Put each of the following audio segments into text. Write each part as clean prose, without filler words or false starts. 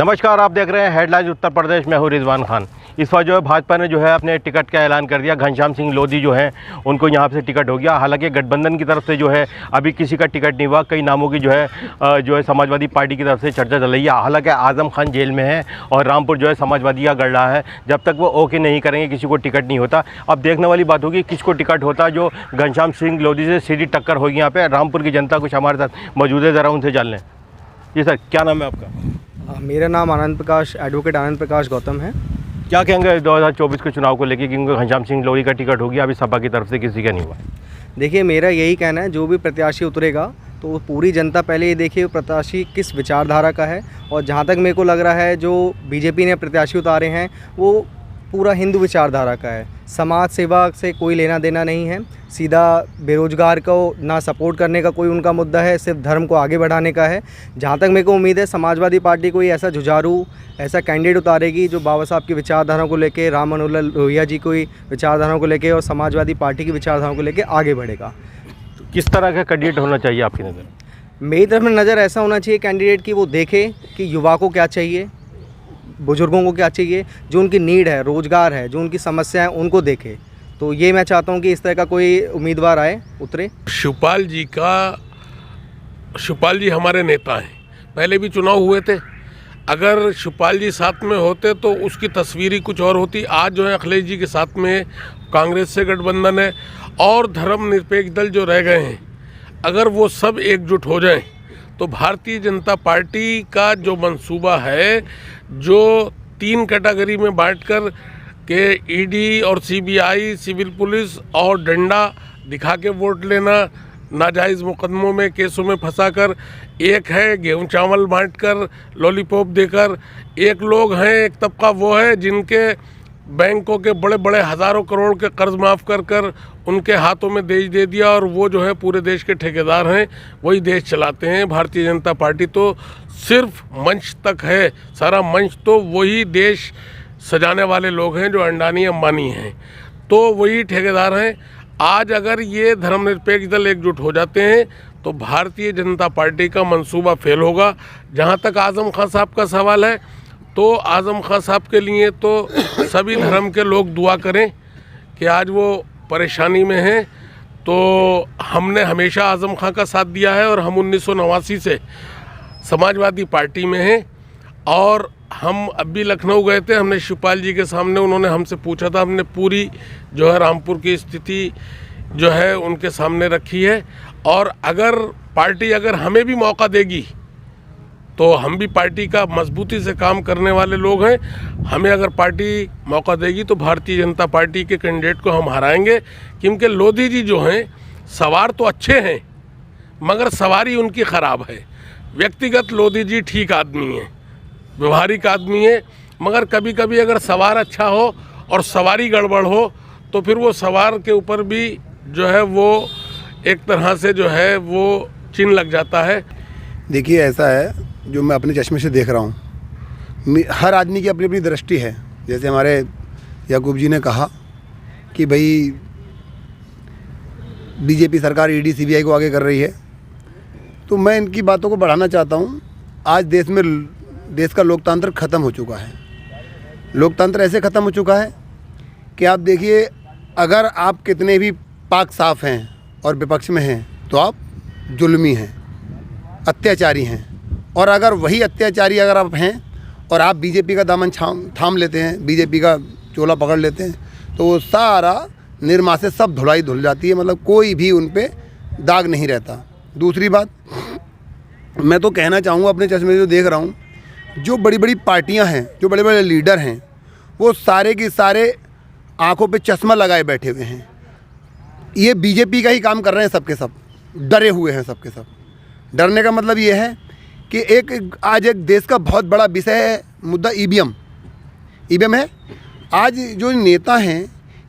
नमस्कार, आप देख रहे हैं हेडलाइंस उत्तर प्रदेश। मैं हूं रिजवान खान। इस बार जो है भाजपा ने जो है अपने टिकट का ऐलान कर दिया। घनश्याम सिंह लोधी जो है उनको यहां से टिकट हो गया। हालांकि गठबंधन की तरफ से जो है अभी किसी का टिकट नहीं हुआ। कई नामों की जो है समाजवादी पार्टी की तरफ से चर्चा चल रही है। हालांकि आजम खान जेल में है और रामपुर जो है समाजवादी का गढ़ रहा है। जब तक वो ओके नहीं करेंगे किसी को टिकट नहीं होता। अब देखने वाली बात होगी किसको टिकट होता। जो घनश्याम सिंह लोधी से सीधी टक्कर होगी यहाँ पे। रामपुर की जनता कुछ हमारे साथ मौजूद है, ज़रा उनसे जान लें। जी सर, क्या नाम है आपका? मेरा नाम आनंद प्रकाश, एडवोकेट आनंद प्रकाश गौतम है। क्या कहेंगे 2024 के चुनाव को लेकर, क्योंकि घनश्याम सिंह लोधी का टिकट हो गया, अभी सपा की तरफ से किसी का नहीं हुआ? देखिए, मेरा यही कहना है, जो भी प्रत्याशी उतरेगा तो पूरी जनता पहले ये देखिए प्रत्याशी किस विचारधारा का है। और जहाँ तक मेरे को लग रहा है जो बीजेपी ने प्रत्याशी उतारे हैं वो पूरा हिंदू विचारधारा का है। समाज सेवा से कोई लेना देना नहीं है। सीधा बेरोजगार को ना सपोर्ट करने का कोई उनका मुद्दा है, सिर्फ धर्म को आगे बढ़ाने का है। जहाँ तक मेरे को उम्मीद है समाजवादी पार्टी कोई ऐसा जुझारू ऐसा कैंडिडेट उतारेगी जो बाबा साहब की विचारधारा को लेके, राम मनोहर लोहिया जी की विचारधारा को लेके और समाजवादी पार्टी की विचारधारा को लेके आगे बढ़ेगा। तो किस तरह का कैंडिडेट होना चाहिए आपकी नज़र? मेरी तरफ में नज़र ऐसा होना चाहिए कैंडिडेट की वो देखे कि युवा को क्या चाहिए, बुजुर्गों को क्या चाहिए, जो उनकी नीड है, रोज़गार है, जो उनकी समस्या है उनको देखे। तो ये मैं चाहता हूँ कि इस तरह का कोई उम्मीदवार आए, उतरे। शिवपाल जी हमारे नेता हैं, पहले भी चुनाव हुए थे। अगर शिवपाल जी साथ में होते तो उसकी तस्वीर ही कुछ और होती। आज जो है अखिलेश जी के साथ में कांग्रेस से गठबंधन है और धर्मनिरपेक्ष दल जो रह गए हैं, अगर वो सब एकजुट हो जाएं तो भारतीय जनता पार्टी का जो मंसूबा है, जो 3 कैटेगरी में बांटकर के ईडी और सीबीआई, सिविल पुलिस और डंडा दिखा के वोट लेना, नाजायज़ मुकदमों में केसों में फंसाकर, एक है गेहूं चावल बांटकर लॉलीपॉप देकर, एक लोग हैं, एक तबका वो है जिनके बैंकों के बड़े बड़े हज़ारों करोड़ के कर्ज माफ़ कर कर उनके हाथों में देश दे दिया और वो जो है पूरे देश के ठेकेदार हैं, वही देश चलाते हैं। भारतीय जनता पार्टी तो सिर्फ मंच तक है, सारा मंच तो वही देश सजाने वाले लोग हैं जो अंडानी अंबानी हैं, तो वही ठेकेदार हैं। आज अगर ये धर्मनिरपेक्ष दल एकजुट हो जाते हैं तो भारतीय जनता पार्टी का मंसूबा फेल होगा। जहाँ तक आज़म खान साहब का सवाल है, तो आज़म खान साहब के लिए तो सभी धर्म के लोग दुआ करें कि आज वो परेशानी में हैं। तो हमने हमेशा आज़म खान का साथ दिया है और हम 1989 से समाजवादी पार्टी में हैं। और हम अभी लखनऊ गए थे, हमने शिवपाल जी के सामने, उन्होंने हमसे पूछा था, हमने पूरी जो है रामपुर की स्थिति जो है उनके सामने रखी है। और अगर पार्टी अगर हमें भी मौका देगी तो हम भी पार्टी का मजबूती से काम करने वाले लोग हैं। हमें अगर पार्टी मौका देगी तो भारतीय जनता पार्टी के कैंडिडेट को हम हराएंगे, क्योंकि लोधी जी जो हैं सवार तो अच्छे हैं मगर सवारी उनकी ख़राब है। व्यक्तिगत लोधी जी ठीक आदमी हैं, व्यवहारिक आदमी है, मगर कभी कभी अगर सवार अच्छा हो और सवारी गड़बड़ हो तो फिर वो सवार के ऊपर भी जो है वो एक तरह से जो है वो चिन्ह लग जाता है। देखिए, ऐसा है जो मैं अपने चश्मे से देख रहा हूँ, हर आदमी की अपनी अपनी दृष्टि है। जैसे हमारे याकूब जी ने कहा कि भाई बीजेपी सरकार ईडी सीबीआई को आगे कर रही है, तो मैं इनकी बातों को बढ़ाना चाहता हूँ। आज देश का लोकतंत्र ख़त्म हो चुका है। लोकतंत्र ऐसे ख़त्म हो चुका है कि आप देखिए, अगर आप कितने भी पाक साफ हैं और विपक्ष में हैं तो आप जुल्मी हैं, अत्याचारी हैं। और अगर वही अत्याचारी अगर आप हैं और आप बीजेपी का दामन थाम लेते हैं, बीजेपी का चोला पकड़ लेते हैं, तो वो सारा निर्मा से सब धुलाई धुल जाती है। मतलब कोई भी उन पे दाग नहीं रहता। दूसरी बात, मैं तो कहना चाहूँगा अपने चश्मे से जो देख रहा हूँ, जो बड़ी बड़ी पार्टियां हैं, जो बड़े बड़े लीडर हैं, वो सारे के सारे आंखों पे चश्मा लगाए बैठे हुए हैं। ये बीजेपी का ही काम कर रहे हैं, सबके सब डरे हुए हैं। सबके सब डरने का मतलब ये है कि आज एक देश का बहुत बड़ा विषय है, मुद्दा ईवीएम है। आज जो नेता हैं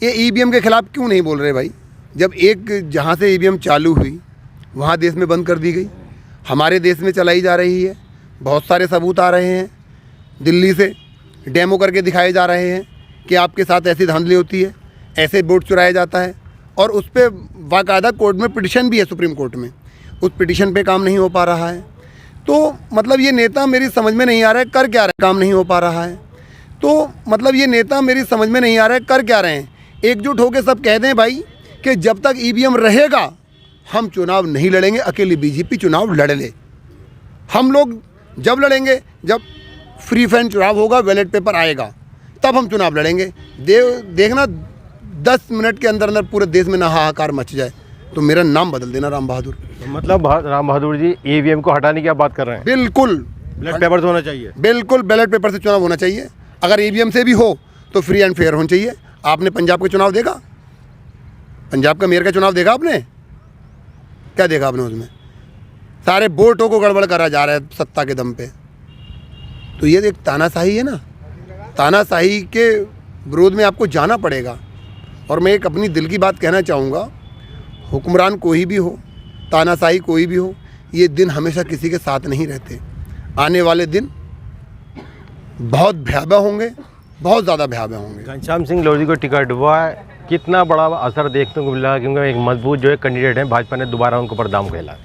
ये ईवीएम के खिलाफ क्यों नहीं बोल रहे भाई? जब एक जहाँ से ईवीएम चालू हुई वहाँ देश में बंद कर दी गई, हमारे देश में चलाई जा रही है। बहुत सारे सबूत आ रहे हैं, दिल्ली से डेमो करके दिखाए जा रहे हैं कि आपके साथ ऐसी धांधली होती है, ऐसे वोट चुराया जाता है। और उस पर बाकायदा कोर्ट में पिटिशन भी है, सुप्रीम कोर्ट में। उस पिटिशन पे काम नहीं हो पा रहा है। तो मतलब ये नेता मेरी समझ में नहीं आ रहा है कर क्या रहे हैं, काम नहीं हो पा रहा है। तो मतलब ये नेता मेरी समझ में नहीं आ रहा है कर क्या रहे हैं। एकजुट होकर सब कह दें भाई कि जब तक ईवीएम रहेगा हम चुनाव नहीं लड़ेंगे, अकेली बीजेपी चुनाव लड़ ले। हम लोग जब लड़ेंगे जब फ्री फैंड चुनाव होगा, बैलेट पेपर आएगा, तब हम चुनाव लड़ेंगे। देखना 10 मिनट के अंदर अंदर पूरे देश में ना हाहाकार मच जाए तो मेरा नाम बदल देना राम बहादुर। मतलब राम बहादुर जी ईवीएम को हटाने की आप बात कर रहे हैं? बिल्कुल, बैलेट पेपर से होना चाहिए। बिल्कुल बैलेट पेपर से चुनाव होना चाहिए। अगर ईवीएम से भी हो तो फ्री एंड फेयर होना चाहिए। आपने पंजाब का चुनाव देखा? पंजाब का मेयर का चुनाव देखा आपने? क्या देखा आपने उसमें? सारे वोटों को गड़बड़ करा जा रहा है सत्ता के दम पे। तो ये एक तानाशाही है ना, तानाशाही के विरोध में आपको जाना पड़ेगा। और मैं एक अपनी दिल की बात कहना चाहूँगा, हुक्मरान कोई भी हो, तानाशाही कोई भी हो, ये दिन हमेशा किसी के साथ नहीं रहते। आने वाले दिन बहुत भयावह होंगे, बहुत ज़्यादा भयावह होंगे। घनश्याम सिंह लोधी को टिकट हुआ है, कितना बड़ा असर देखने को मिला, क्योंकि एक मजबूत जो है कैंडिडेट हैं, भाजपा ने दोबारा उनको पर दाम खेला।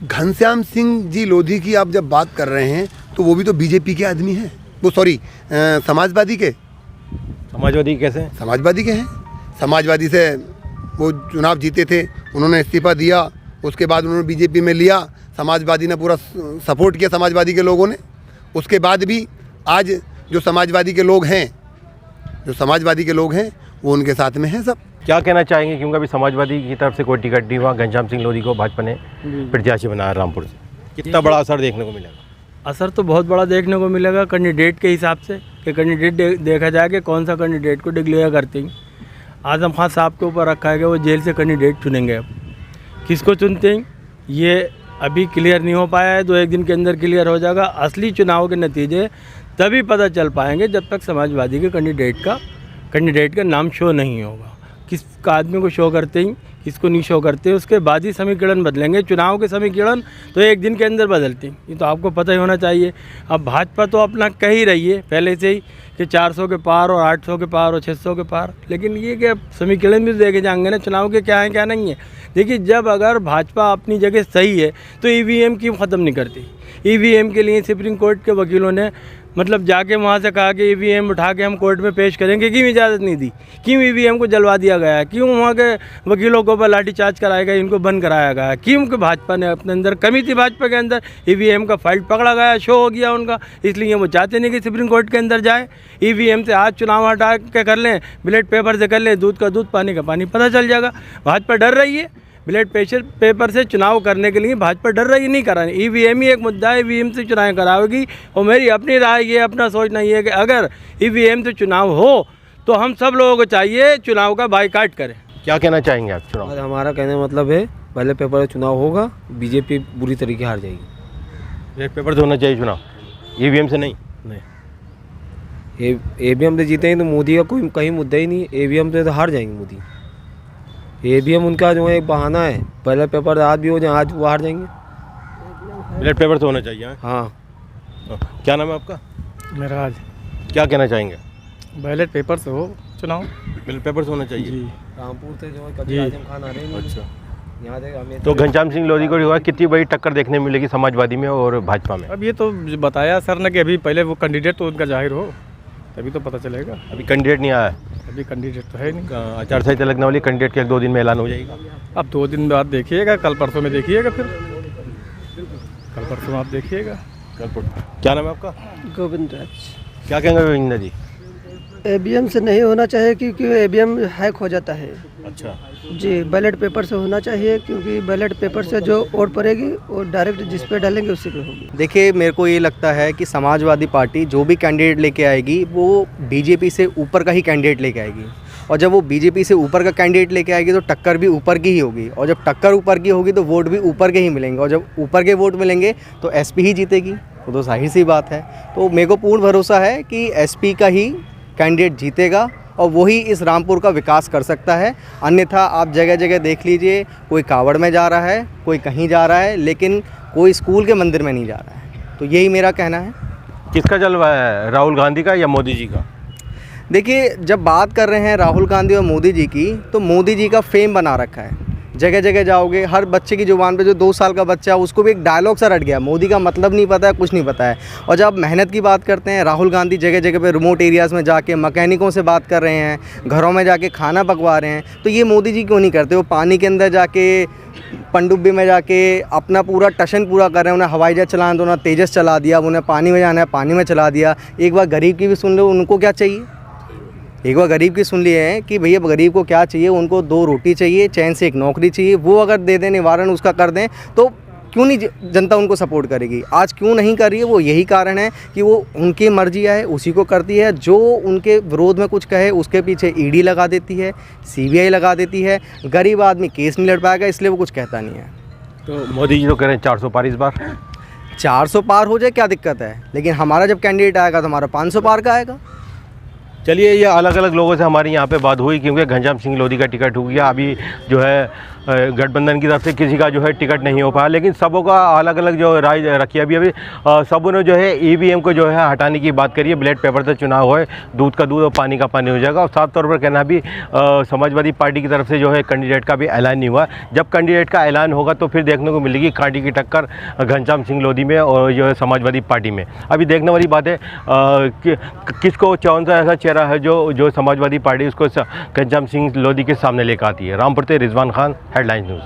घनश्याम सिंह जी लोधी की आप जब बात कर रहे हैं तो वो भी तो बीजेपी के आदमी हैं, वो सॉरी समाजवादी के। समाजवादी कैसे? समाजवादी के हैं। समाजवादी से वो चुनाव जीते थे, उन्होंने इस्तीफा दिया, उसके बाद उन्होंने बीजेपी में लिया, समाजवादी ने पूरा सपोर्ट किया समाजवादी के लोगों ने। उसके बाद भी आज जो समाजवादी के लोग हैं, वो उनके साथ में हैं सब। क्या कहना चाहेंगे, क्योंकि अभी समाजवादी की तरफ से कोई टिकट नहीं हुआ, घनश्याम सिंह लोधी को भाजपा ने प्रत्याशी बनाया रामपुर से, कितना बड़ा असर देखने को मिलेगा? असर तो बहुत बड़ा देखने को मिलेगा कैंडिडेट के हिसाब से, कि कैंडिडेट देखा जाए कि कौन सा कैंडिडेट को डिक्लेयर करते हैं। आजम खान साहब के ऊपर रखा है कि वो जेल से कैंडिडेट चुनेंगे। अब किसको चुनते हैं ये अभी क्लियर नहीं हो पाया है, 2-1 दिन के अंदर क्लियर हो जाएगा। असली चुनाव के नतीजे तभी पता चल पाएंगे जब तक समाजवादी के कैंडिडेट का नाम शो नहीं होगा। किस आदमी को शो करते हैं, किसको नहीं शो करते, उसके बाद ही समीकरण बदलेंगे। चुनाव के समीकरण तो 1 दिन के अंदर बदलते हैं, ये तो आपको पता ही होना चाहिए। अब भाजपा तो अपना कह ही रही है पहले से ही कि 400 के पार और 800 के पार और 600 के पार, लेकिन ये क्या समीकरण भी देखे जाएंगे ना चुनाव के, क्या है क्या नहीं है। देखिए, जब अगर भाजपा अपनी जगह सही है तो ईवीएम क्यों ख़त्म नहीं करती? ईवीएम के लिए सुप्रीम कोर्ट के वकीलों ने मतलब जाके वहाँ से कहा कि ईवीएम उठा के हम कोर्ट में पेश करेंगे, क्यों इजाज़त नहीं दी? क्यों ईवीएम को जलवा दिया गया है? क्यों वहाँ के वकीलों को लाठीचार्ज कराया गया, इनको बंद कराया गया है? क्यों कि भाजपा ने अपने अंदर कमी थी, भाजपा के अंदर ईवीएम का फाइल पकड़ा गया, शो हो गया उनका, इसलिए वो चाहते नहीं कि सुप्रीम कोर्ट के अंदर जाए। ईवीएम से आज चुनाव हटा के कर लें, बैलेट पेपर से कर लें, दूध का दूध पानी का पानी, पता चल जाएगा। भाजपा डर रही है बैलेट पेपर से चुनाव करने के लिए, भाजपा डर रही नहीं कराने। ईवीएम ही एक मुद्दा है, ईवीएम से चुनाव करावेगी। और मेरी अपनी राय ये, अपना सोचना ये है कि अगर ईवीएम से चुनाव हो तो हम सब लोगों को चाहिए चुनाव का बाइकाट करें। क्या कहना चाहेंगे आप? चुनाव हमारा कहने का मतलब है बैलेट पेपर से चुनाव होगा, बीजेपी बुरी तरीके हार जाएगी। बैलेट पेपर से होना चाहिए चुनाव, ईवीएम से नहीं। ईवीएम से जीतेंगे तो मोदी का कोई कहीं मुद्दा ही नहीं, ईवीएम से तो हार जाएंगे मोदी। ईवीएम उनका जो है एक बहाना है, बैलेट पेपर आज भी हो जाए आज वो हार जाएंगे। बैलेट पेपर से होना चाहिए। हाँ। क्या नाम है आपका? मेरा आज क्या कहना चाहेंगे? बैलेट पेपर से हो चुनाव, बैलेट पेपर से होना चाहिए। रामपुर से जो है कभी आजम खान आ रहे हैं। अच्छा, यहाँ से हमें तो घनश्याम सिंह लोधी को जो है कितनी बड़ी टक्कर देखने मिलेगी समाजवादी में और भाजपा में? अब ये तो बताया सर ने कि अभी पहले वो कैंडिडेट तो उनका जाहिर हो तभी तो पता चलेगा। अभी कैंडिडेट नहीं आया है, अभी कैंडिडेट तो है नहीं। आचार संहिता लगने वाली, कैंडिडेट के 1-2 दिन में ऐलान हो जाएगा। अब 2 दिन बाद देखिएगा, कल परसों में देखिएगा, फिर कल परसों आप देखिएगा। क्या नाम है आपका? गोविंद राज। क्या कहेंगे गोविंदा जी? ईवीएम से नहीं होना चाहिए क्योंकि ईवीएम हैक हो जाता है अच्छा जी। बैलेट पेपर से होना चाहिए क्योंकि बैलेट पेपर से जो वोट पड़ेगी वो डायरेक्ट जिस पे डालेंगे उसी पे होगी। देखिए, मेरे को ये लगता है कि समाजवादी पार्टी जो भी कैंडिडेट लेके आएगी वो बीजेपी से ऊपर का ही कैंडिडेट लेके आएगी, और जब वो बीजेपी से ऊपर का कैंडिडेट लेके आएगी तो टक्कर भी ऊपर की ही होगी, और जब टक्कर ऊपर की होगी तो वोट भी ऊपर के ही मिलेंगे, और जब ऊपर के वोट मिलेंगे तो एसपी ही जीतेगी। वो तो जाहिर सी बात है। तो मेरे को पूर्ण भरोसा है कि एसपी का ही कैंडिडेट जीतेगा और वही इस रामपुर का विकास कर सकता है। अन्यथा आप जगह जगह देख लीजिए, कोई कावड़ में जा रहा है, कोई कहीं जा रहा है, लेकिन कोई स्कूल के मंदिर में नहीं जा रहा है। तो यही मेरा कहना है। किसका जलवा है, राहुल गांधी का या मोदी जी का? देखिए, जब बात कर रहे हैं राहुल गांधी और मोदी जी की, तो मोदी जी का फेम बना रखा है जगह जगह जाओगे, हर बच्चे की ज़ुबान पे, जो 2 साल का बच्चा है उसको भी एक डायलॉग सा रट गया, मोदी का मतलब नहीं पता है, कुछ नहीं पता है। और जब मेहनत की बात करते हैं, राहुल गांधी जगह जगह पे रिमोट एरियाज़ में जाके मैकेनिकों से बात कर रहे हैं, घरों में जाके खाना पकवा रहे हैं, तो ये मोदी जी क्यों नहीं करते? वो पानी के अंदर जाके, पनडुब्बी में जाके अपना पूरा टशन पूरा कर रहे हैं। उन्हें हवाई जहाज़ चलाना तो उन्हें तेजस चला दिया, अब उन्हें पानी में जाना है पानी में चला दिया। एक बार गरीब की भी सुन लो, उनको क्या चाहिए? एक बार गरीब की सुन लिए है कि भैया गरीब को क्या चाहिए, उनको 2 रोटी चाहिए, चैन से एक नौकरी चाहिए, वो अगर दे दें, निवारण उसका कर दें, तो क्यों नहीं जनता उनको सपोर्ट करेगी? आज क्यों नहीं कर रही है? वो यही कारण है कि वो उनकी मर्जी है उसी को करती है। जो उनके विरोध में कुछ कहे उसके पीछे ईडी लगा देती है, सीबीआई लगा देती है। गरीब आदमी केस नहीं लड़ पाएगा, इसलिए वो कुछ कहता नहीं है। तो मोदी जी तो कह रहे हैं 400 पार इस बार। 400 पार हो जाए क्या दिक्कत है, लेकिन हमारा जब कैंडिडेट आएगा तो हमारा 500 पार का आएगा। चलिए, ये अलग अलग लोगों से हमारी यहाँ पे बात हुई, क्योंकि घनश्याम सिंह लोधी का टिकट हो गया। अभी जो है गठबंधन की तरफ से किसी का जो है टिकट नहीं हो पाया, लेकिन सबों का अलग अलग जो राय रखी है। अभी सबों ने जो है ईवीएम को जो है हटाने की बात करी है। बैलेट पेपर से चुनाव है, दूध का दूध और पानी का पानी हो जाएगा। और साफ तौर पर कहना भी समाजवादी पार्टी की तरफ से जो है कैंडिडेट का भी ऐलान नहीं हुआ। जब कैंडिडेट का ऐलान होगा तो फिर देखने को मिलेगी कांटे की टक्कर घनश्याम सिंह लोधी में और जो है समाजवादी पार्टी में। अभी देखने वाली बात है कि किसको कौन सा ऐसा चेहरा है जो समाजवादी पार्टी उसको घनश्याम सिंह लोधी के सामने लेकर आती है। रामपुर से रिजवान खान, हेडलाइन न्यूज़।